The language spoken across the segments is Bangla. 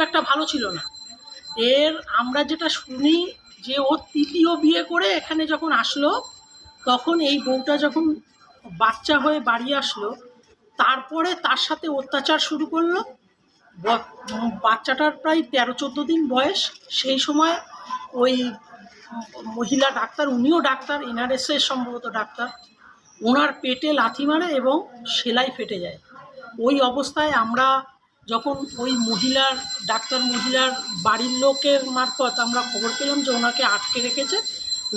একটা ভালো ছিল না। আমরা যেটা শুনি যে ও তৃতীয় বিয়ে করে এখানে যখন আসলো, তখন এই বউটা যখন বাচ্চা হয়ে বাড়ি আসলো, তারপরে তার সাথে অত্যাচার শুরু করলো। বাচ্চাটার প্রায় 13-14 দিন বয়স। সেই সময় ওই মহিলা ডাক্তার, উনিও ডাক্তার, এনআরএসের সম্ভবত ডাক্তার, ওনার পেটে লাথি মারে এবং সেলাই ফেটে যায়। ওই অবস্থায় আমরা যখন ওই ডাক্তার মহিলার বাড়ির লোকের মারফত আমরা খবর পেলাম যে ওনাকে আটকে রেখেছে,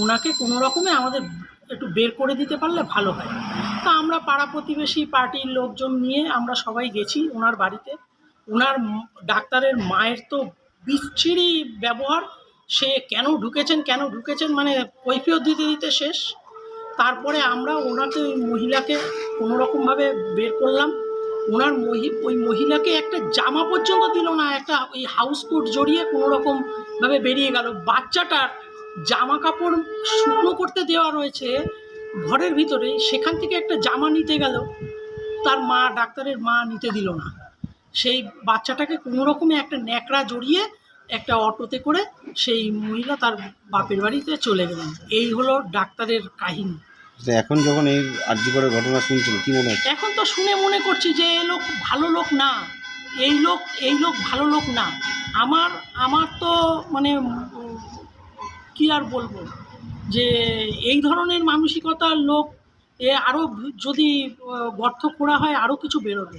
ওনাকে কোনো রকমে আমাদের একটু বের করে দিতে পারলে ভালো হয়। তা আমরা পাড়া প্রতিবেশী পার্টির লোকজন নিয়ে আমরা সবাই গেছি ওনার বাড়িতে। ওনার ডাক্তারের মায়ের তো বিচ্ছিরি ব্যবহার, সে কেন ঢুকেছেন মানে কৈফিয়ত দিতে দিতে শেষ। তারপরে আমরা ওনাকে, ওই মহিলাকে কোনোরকমভাবে বের করলাম। ওই মহিলাকে একটা জামা পর্যন্ত দিল না, একটা ওই হাউস কোট জড়িয়ে কোনোরকমভাবে বেরিয়ে গেল। বাচ্চাটার জামা কাপড় শুকনো করতে দেওয়া রয়েছে ঘরের ভিতরে, সেখান থেকে একটা জামা নিতে গেল, তার মা, ডাক্তারের মা নিতে দিল না। সেই বাচ্চাটাকে কোনোরকমে একটা ন্যাকড়া জড়িয়ে একটা অটোতে করে সেই মহিলা তার বাপের বাড়িতে চলে গেলেন। এই হলো ডাক্তারের কাহিনী। এখন যখন এই আরজিকরের ঘটনা শুনছেন কি মনে হচ্ছে? এখন তো শুনে মনে করছি যে এই লোক ভালো লোক না, এই লোক ভালো লোক না। আমার তো মানে কি আর বলবো, যে এই ধরনের মানসিকতার লোক আরও যদি গর্ত খোঁড়া হয় আরও কিছু বেরোবে।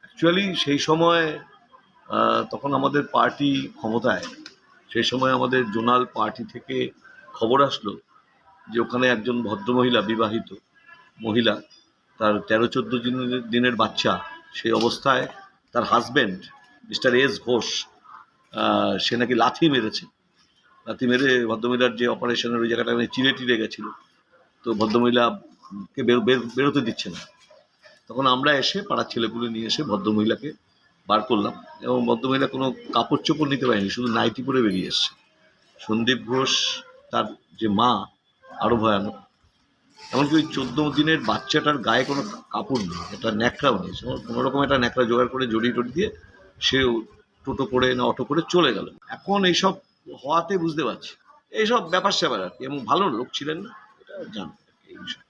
অ্যাকচুয়ালি সেই সময় তখন আমাদের পার্টি ক্ষমতায়, সেই সময় আমাদের জোনাল পার্টি থেকে খবর আসলো যে ওখানে একজন ভদ্রমহিলা, বিবাহিত মহিলা, তার 13-14 দিনের বাচ্চা, সেই অবস্থায় তার হাজব্যান্ড মিস্টার এস ঘোষ, সে নাকি লাথি মেরে ভদ্রমহিলার যে অপারেশনের ওই জায়গাটা চিড়ে টিড়ে গেছিলো, তো ভদ্রমহিলাকে বেরোতে দিচ্ছে না। তখন আমরা এসে পাড়ার ছেলেপুলে নিয়ে এসে ভদ্রমহিলাকে বার করলাম, এবং ভদ্রমহিলা কোনো কাপড় চোপড় নিতে পারেনি, শুধু নাইটি পরে বেরিয়ে এসছে। সন্দীপ ঘোষ, তার যে মা, আরও ভয়ানক, এমনকি ওই 14 দিনের বাচ্চাটার গায়ে কোনো কাপড় নেই, একটা ন্যাকড়াও নেই, কোনোরকম একটা ন্যাকড়া জোগাড় করে জড়িয়ে দিয়ে সে টোটো করে না অটো করে চলে গেল। এখন এইসব হওয়াতে বুঝতে পারছি এইসব ব্যাপার স্যাপার আর কি, এবং ভালো লোক ছিলেন না, এটা জানো এই বিষয়।